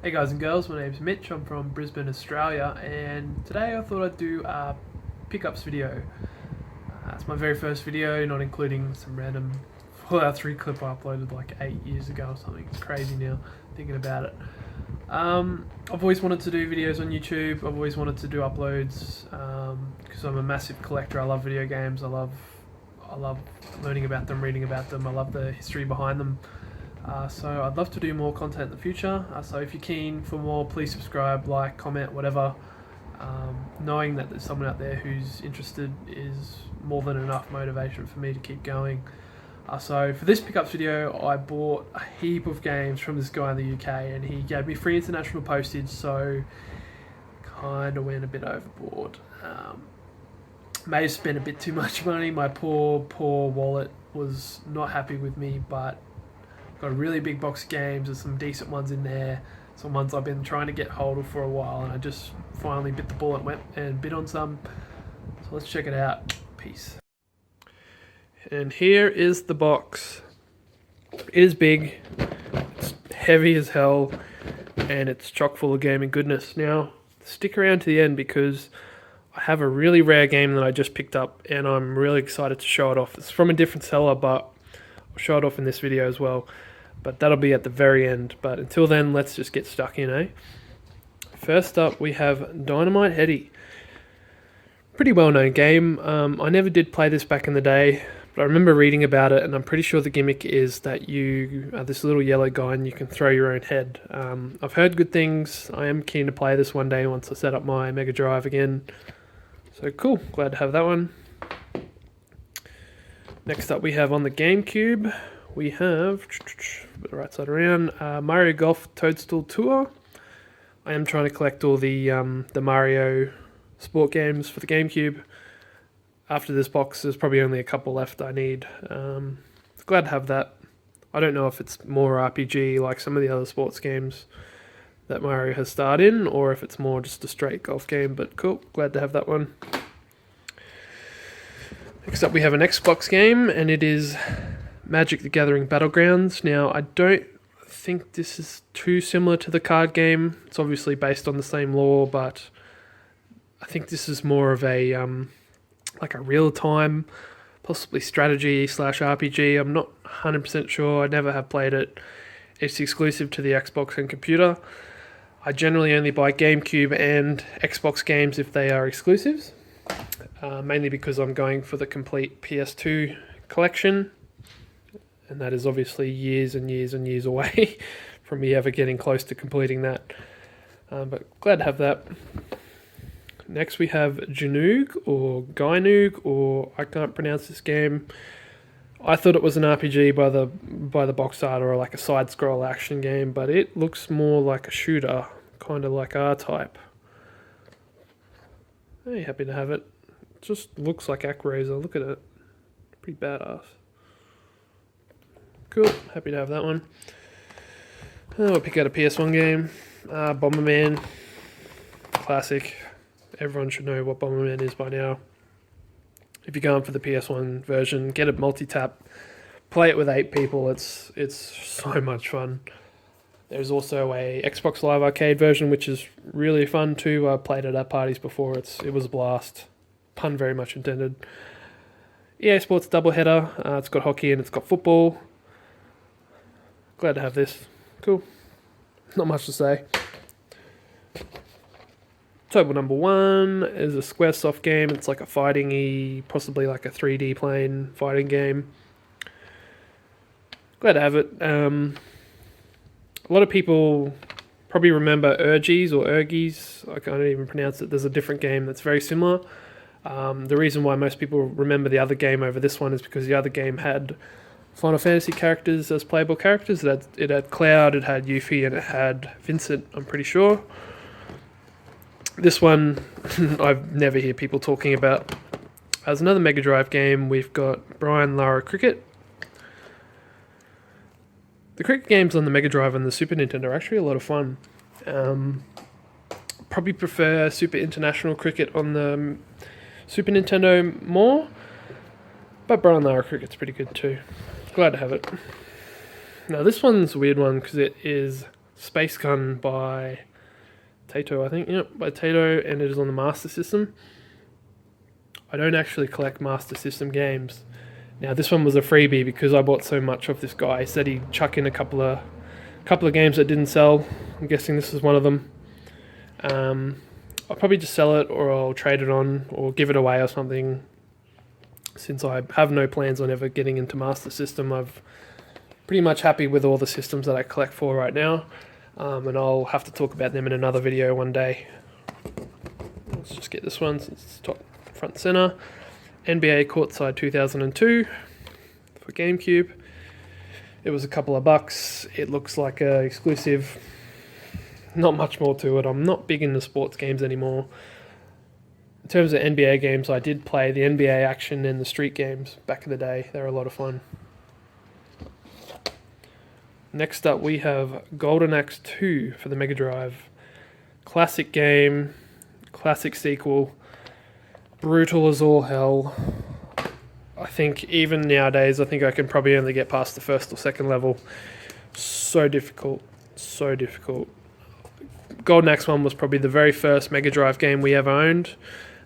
Hey guys and girls, my name's Mitch, I'm from Brisbane, Australia, and today I thought I'd do a pickups video. It's my very first video, not including some random Fallout 3 clip I uploaded like 8 years ago or something. It's crazy now, thinking about it. I've always wanted to do videos on YouTube, I've always wanted to do uploads, because I'm a massive collector. I love video games, I love learning about them, reading about them, I love the history behind them. So I'd love to do more content in the future. So if you're keen for more, please subscribe, like, comment, whatever. Knowing that there's someone out there who's interested is more than enough motivation for me to keep going. So for this pickups video, I bought a heap of games from this guy in the UK, and he gave me free international postage, so kind of went a bit overboard. May have spent a bit too much money. My poor wallet was not happy with me, but got a really big box of games. There's some decent ones in there, some ones I've been trying to get hold of for a while, and I just finally bit the bullet, went and bid on some. So let's check it out. Peace. And here is the box. It is big, it's heavy as hell, and it's chock full of gaming goodness. Now, stick around to the end because I have a really rare game that I just picked up, and I'm really excited to show it off. It's from a different seller, but I'll show it off in this video as well. But that'll be at the very end. But until then, let's just get stuck in, eh? First up, we have Dynamite Headdy. Pretty well-known game. I never did play this back in the day, but I remember reading about it, and I'm pretty sure the gimmick is that you are this little yellow guy and you can throw your own head. I've heard good things. I am keen to play this one day once I set up my Mega Drive again. So cool, glad to have that one. Next up we have on the GameCube, we have, the right side around, Mario Golf Toadstool Tour. I am trying to collect all the Mario sport games for the GameCube. After this box, there's probably only a couple left I need. Glad to have that. I don't know if it's more RPG like some of the other sports games that Mario has starred in, or if it's more just a straight golf game, but cool, glad to have that one. Next up we have an Xbox game, and it is Magic the Gathering Battlegrounds. Now, I don't think this is too similar to the card game. It's obviously based on the same lore, but I think this is more of a like a real-time, possibly strategy / RPG. I'm not 100% sure. I never have played it. It's exclusive to the Xbox and computer. I generally only buy GameCube and Xbox games if they are exclusives, mainly because I'm going for the complete PS2 collection, and that is obviously years and years and years away from me ever getting close to completing that. But glad to have that. Next we have Janoog, or Gynoog, or I can't pronounce this game. I thought it was an RPG by the box art, or like a side-scroll action game, but it looks more like a shooter, kind of like R-Type. Hey, happy to have it. It just looks like ActRaiser. Look at it. Pretty badass. Cool, happy to have that one. I'll pick out a PS1 game. Bomberman. Classic. Everyone should know what Bomberman is by now. If you're going for the PS1 version, get it multi-tap. Play it with 8 people. It's so much fun. There's also a Xbox Live Arcade version, which is really fun too. I played it at parties before. It was a blast. Pun very much intended. EA Sports doubleheader. It's got hockey and it's got football. Glad to have this. Cool. Not much to say. Table number 1 is a Squaresoft game. It's like a fighting-y, possibly like a 3D plane fighting game. Glad to have it. A lot of people probably remember Urgies or Urgies. I can't even pronounce it. There's a different game that's very similar. The reason why most people remember the other game over this one is because the other game had Final Fantasy characters as playable characters. It had Cloud, it had Yuffie, and it had Vincent, I'm pretty sure. This one, I've never hear people talking about. As another Mega Drive game, we've got Brian Lara Cricket. The cricket games on the Mega Drive and the Super Nintendo are actually a lot of fun. Probably prefer Super International Cricket on the Super Nintendo more, but Brian Lara Cricket's pretty good too. Glad to have it. Now this one's a weird one because it is Space Gun by Tato, I think. Yep, by Tato, and it is on the Master System. I don't actually collect Master System games. Now this one was a freebie because I bought so much of this guy. He said he'd chuck in a couple of games that didn't sell. I'm guessing this is one of them. I'll probably just sell it, or I'll trade it on, or give it away or something. Since I have no plans on ever getting into Master System, I'm pretty much happy with all the systems that I collect for right now. And I'll have to talk about them in another video one day. Let's just get this one since it's top front center. NBA Courtside 2002 for GameCube. It was a couple of bucks. It looks like a exclusive. Not much more to it. I'm not big into sports games anymore. In terms of NBA games, I did play the NBA Action and the Street games back in the day. They were a lot of fun. Next up, we have Golden Axe 2 for the Mega Drive. Classic game, classic sequel, brutal as all hell. I think even nowadays, I think I can probably only get past the first or second level. So difficult, so difficult. Golden Axe 1 was probably the very first Mega Drive game we ever owned.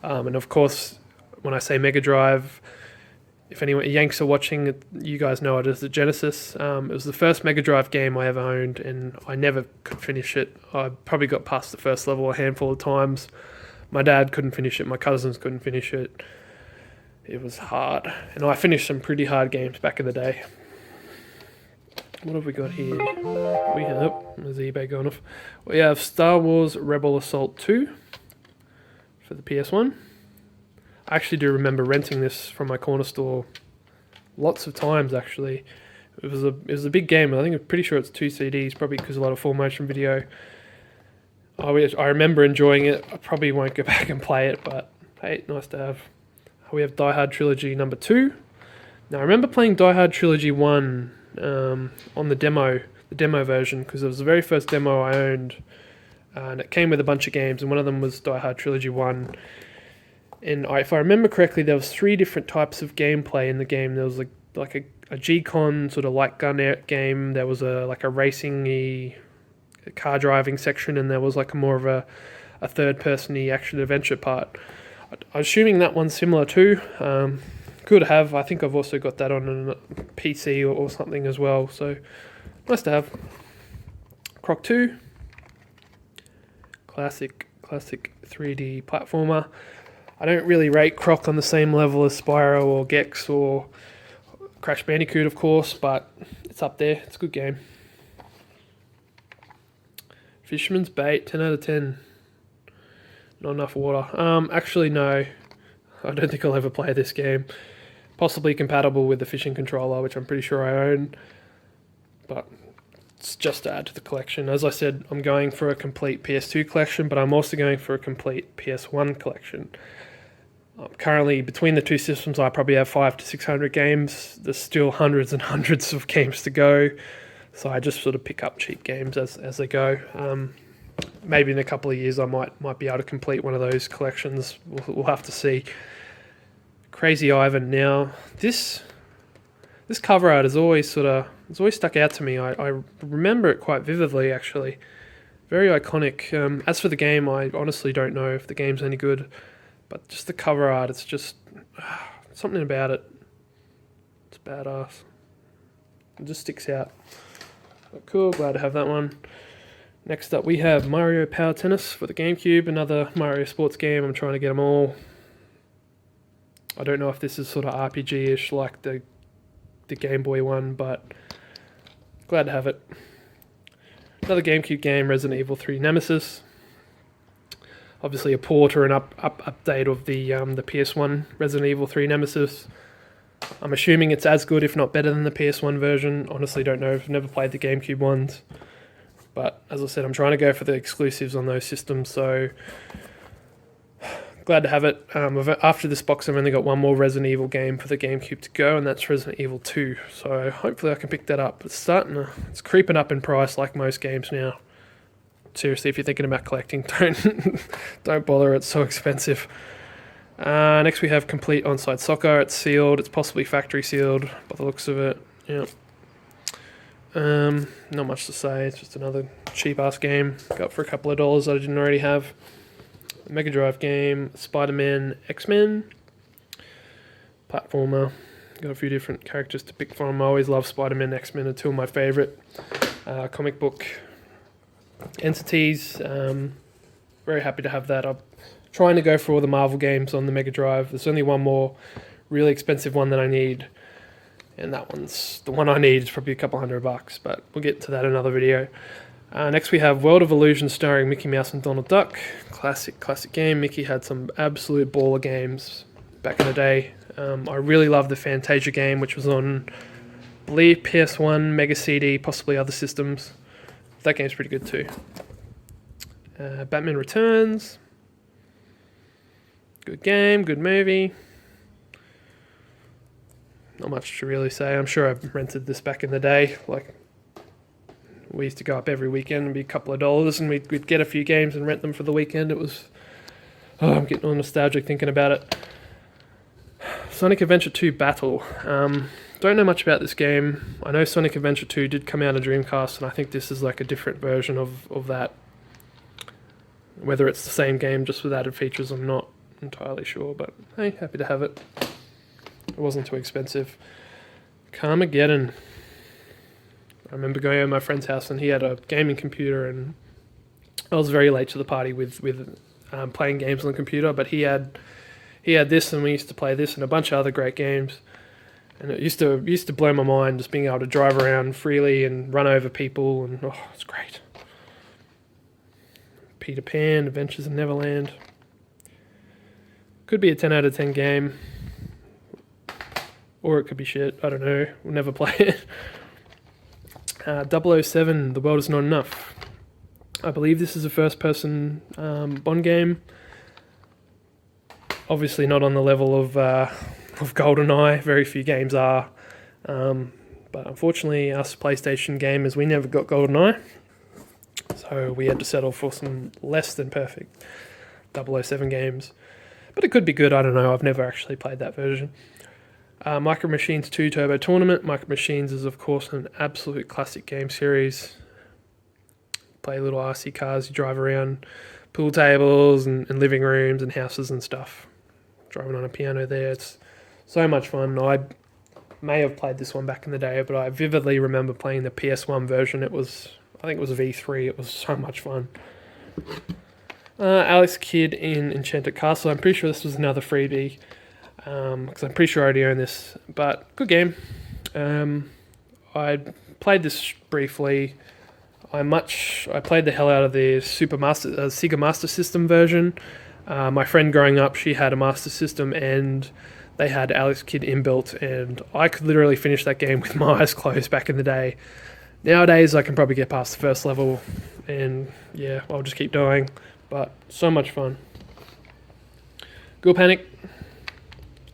And of course, when I say Mega Drive, if anyone Yanks are watching, you guys know it as the Genesis. It was the first Mega Drive game I ever owned, and I never could finish it. I probably got past the first level a handful of times. My dad couldn't finish it, my cousins couldn't finish it. It was hard. And I finished some pretty hard games back in the day. What have we got here? We have, there's eBay going off. We have Star Wars Rebel Assault 2 for the PS1. I actually do remember renting this from my corner store lots of times, actually. It was a big game. I'm pretty sure it's 2 CDs, probably because a lot of full motion video. I remember enjoying it. I probably won't go back and play it, but hey, nice to have. We have Die Hard Trilogy number 2. Now I remember playing Die Hard Trilogy 1 on the demo version, because it was the very first demo I owned, and it came with a bunch of games, and one of them was Die Hard Trilogy 1. And if I remember correctly, there was 3 different types of gameplay in the game. There was like a G-Con sort of light gun game. There was a racing-y car driving section, and there was like more of a third-person-y action-adventure part. I'm assuming that one's similar too. Could have. I think I've also got that on a PC or something as well. So nice to have. Croc 2. Classic 3D platformer. I don't really rate Croc on the same level as Spyro or Gex or Crash Bandicoot, of course, but it's up there. It's a good game. Fisherman's Bait, 10 out of 10. Not enough water. Actually, no. I don't think I'll ever play this game. Possibly compatible with the fishing controller, which I'm pretty sure I own. But it's just to add to the collection. As I said, I'm going for a complete PS2 collection, but I'm also going for a complete PS1 collection. Currently, between the two systems, I probably have 500 to 600 games. There's still hundreds and hundreds of games to go. So I just sort of pick up cheap games as they go. Maybe in a couple of years I might be able to complete one of those collections. We'll have to see. Crazy Ivan. Now this cover art has always stuck out to me. I remember it quite vividly, actually. Very iconic. As for the game, I honestly don't know if the game's any good, but just the cover art, it's just something about it. It's badass. It just sticks out. But cool, glad to have that one. Next up, we have Mario Power Tennis for the GameCube, another Mario sports game. I'm trying to get them all. I don't know if this is sort of RPG-ish like the Game Boy one, but glad to have it. Another GameCube game, Resident Evil 3 Nemesis. Obviously a port or an update of the PS1 Resident Evil 3 Nemesis. I'm assuming it's as good, if not better, than the PS1 version. Honestly, don't know. I've never played the GameCube ones. But as I said, I'm trying to go for the exclusives on those systems, so glad to have it. After this box, I've only got one more Resident Evil game for the GameCube to go, and that's Resident Evil 2. So hopefully I can pick that up. It's creeping up in price like most games now. Seriously, if you're thinking about collecting, don't bother. It's so expensive. Next we have Complete Onside Soccer. It's sealed. It's possibly factory sealed by the looks of it. Yeah. Not much to say. It's just another cheap-ass game. Got for a couple of dollars that I didn't already have. Mega Drive game, Spider-Man, X-Men, platformer. Got a few different characters to pick from. I always love Spider-Man, X-Men are two of my favourite comic book entities. Very happy to have that. I'm trying to go for all the Marvel games on the Mega Drive. There's only one more really expensive one that I need, and that one's the one I need. It's probably a couple $100, but we'll get to that in another video. Next we have World of Illusion starring Mickey Mouse and Donald Duck. Classic game. Mickey had some absolute baller games back in the day. I really loved the Fantasia game, which was on, I believe, PS1, Mega CD, possibly other systems. That game's pretty good too. Batman Returns. Good game, good movie. Not much to really say. I'm sure I rented this back in the day. Like, we used to go up every weekend and be a couple of dollars, and we'd get a few games and rent them for the weekend. It was... Oh, I'm getting all nostalgic thinking about it. Sonic Adventure 2 Battle. Don't know much about this game. I know Sonic Adventure 2 did come out on Dreamcast, and I think this is like a different version of that. Whether it's the same game just with added features, I'm not entirely sure, but hey, happy to have it. It wasn't too expensive. Carmageddon. I remember going over to my friend's house and he had a gaming computer, and I was very late to the party with playing games on the computer, but he had this, and we used to play this and a bunch of other great games. And it used to blow my mind just being able to drive around freely and run over people, and oh, it's great. Peter Pan, Adventures in Neverland. Could be a 10 out of 10 game. Or it could be shit. I don't know. We'll never play it. 007, The World Is Not Enough. I believe this is a first-person Bond game. Obviously not on the level of GoldenEye. Very few games are. But unfortunately, us PlayStation gamers, we never got GoldenEye. So we had to settle for some less than perfect 007 games. But it could be good, I don't know. I've never actually played that version. Micro Machines 2 Turbo Tournament. Micro Machines is, of course, an absolute classic game series. Play little RC cars, you drive around pool tables and living rooms and houses and stuff. Driving on a piano there. It's so much fun. I may have played this one back in the day, but I vividly remember playing the PS1 version. I think it was a V3. It was so much fun. Alex Kidd in Enchanted Castle. I'm pretty sure this was another freebie, because I'm pretty sure I already own this, but good game. I played this briefly. I played the hell out of the Sega Master System version. My friend growing up, she had a Master System, and they had Alex Kidd inbuilt, and I could literally finish that game with my eyes closed back in the day. Nowadays, I can probably get past the first level, and yeah, I'll just keep going. But so much fun. Ghoul Panic,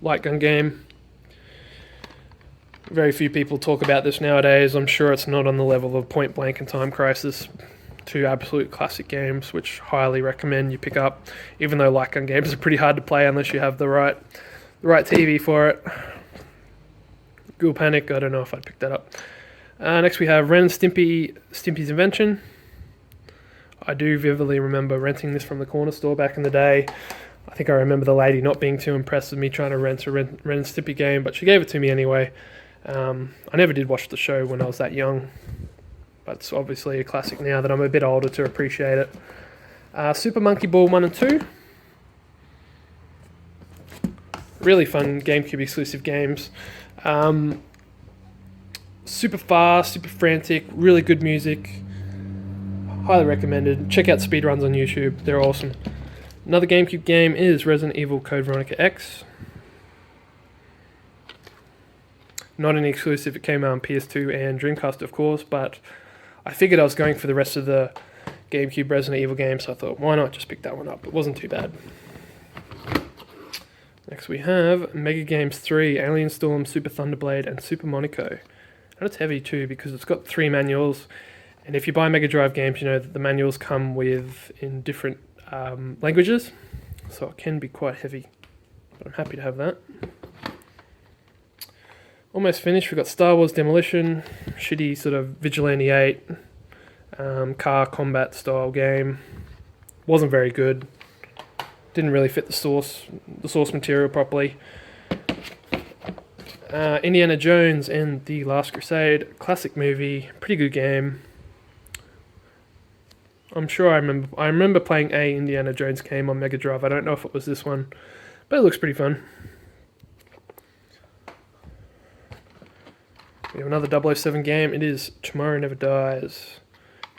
light gun game. Very few people talk about this nowadays. I'm sure it's not on the level of Point Blank and Time Crisis. Two absolute classic games, which highly recommend you pick up. Even though light gun games are pretty hard to play unless you have the right TV for it. Ghoul Panic, I don't know if I'd pick that up. Next we have Ren and Stimpy's Invention. I do vividly remember renting this from the corner store back in the day. I think I remember the lady not being too impressed with me trying to rent a Ren and Stimpy game, but she gave it to me anyway. I never did watch the show when I was that young, but it's obviously a classic now that I'm a bit older to appreciate it. Super Monkey Ball 1 and 2. Really fun GameCube exclusive games. Super fast, super frantic, really good music. Highly recommended. Check out speedruns on YouTube, they're awesome. Another GameCube game is Resident Evil Code Veronica X. Not an exclusive, it came out on PS2 and Dreamcast, of course, but I figured I was going for the rest of the GameCube Resident Evil games, so I thought, why not just pick that one up? It wasn't too bad. Next we have Mega Games 3, Alien Storm, Super Thunderblade, and Super Monaco. And it's heavy too because it's got 3 manuals, and if you buy Mega Drive games, you know that the manuals come in different languages, so it can be quite heavy, but I'm happy to have that. almost finished. We've got Star Wars Demolition, shitty sort of Vigilante 8, car combat style game. Wasn't very good. Didn't really fit the source material properly. Indiana Jones and the Last Crusade, classic movie, pretty good game. I'm sure I remember playing a Indiana Jones game on Mega Drive. I don't know if it was this one, but it looks pretty fun. We have another 007 game. It is Tomorrow Never Dies.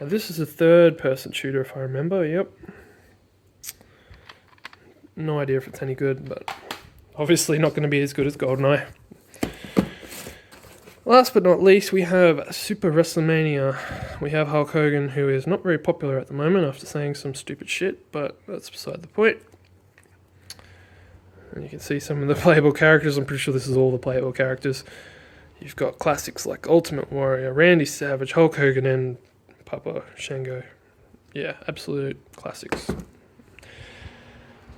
Now this is a third-person shooter, if I remember. Yep. No idea if it's any good, but obviously not going to be as good as GoldenEye. Last but not least, we have Super WrestleMania. We have Hulk Hogan, who is not very popular at the moment after saying some stupid shit, but that's beside the point. And you can see some of the playable characters. I'm pretty sure this is all the playable characters. You've got classics like Ultimate Warrior, Randy Savage, Hulk Hogan, and Papa Shango. Yeah, absolute classics.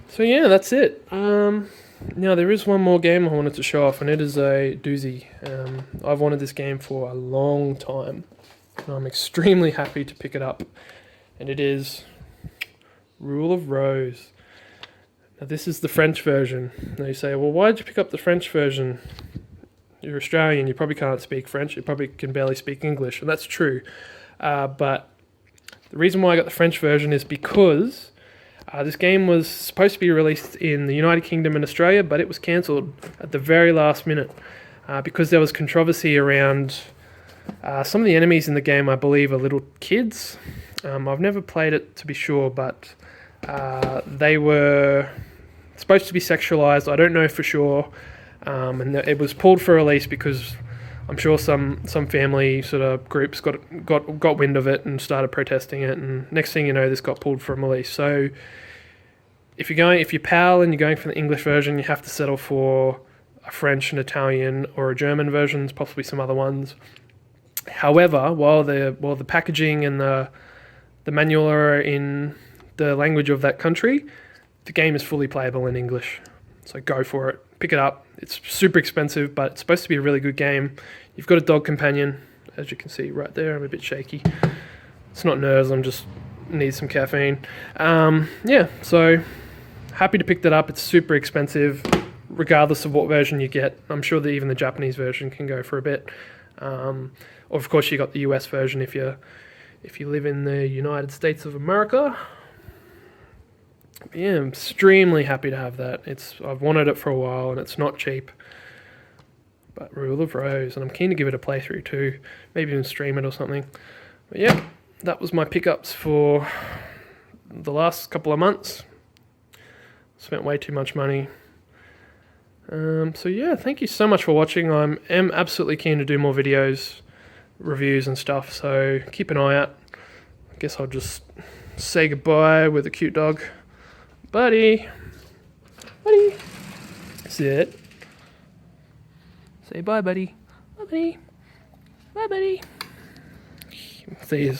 So yeah, that's it. Now there is one more game I wanted to show off, and it is a doozy. I've wanted this game for a long time, and I'm extremely happy to pick it up. And it is Rule of Rose. Now this is the French version. Now you say, well, why did you pick up the French version? You're Australian, you probably can't speak French, you probably can barely speak English, and that's true. But the reason why I got the French version is because this game was supposed to be released in the United Kingdom and Australia, but it was cancelled at the very last minute because there was controversy around some of the enemies in the game, I believe, are little kids. I've never played it to be sure, but they were supposed to be sexualized. I don't know for sure. And it was pulled for release because I'm sure some family sort of groups got wind of it and started protesting it, and next thing you know, this got pulled from release. So if you're PAL and you're going for the English version, you have to settle for a French, an Italian, or a German versions, possibly some other ones. However, while the packaging and the manual are in the language of that country, the game is fully playable in English. So go for it. Pick it up. It's super expensive, but it's supposed to be a really good game. You've got a dog companion, as you can see right there. I'm a bit shaky. It's not nerves, I'm just need some caffeine. Yeah, so happy to pick that up. It's super expensive, regardless of what version you get. I'm sure that even the Japanese version can go for a bit. Or of course you got the US version if you live in the United States of America. Yeah, I'm extremely happy to have that. I've wanted it for a while, and it's not cheap. But Rule of Rose, and I'm keen to give it a playthrough too. Maybe even stream it or something. But yeah, that was my pickups for the last couple of months. Spent way too much money. So yeah, thank you so much for watching. I am absolutely keen to do more videos, reviews and stuff, so keep an eye out. I guess I'll just say goodbye with a cute dog. Buddy. Sit. Say bye, buddy. Bye, buddy. Bye, buddy. See you.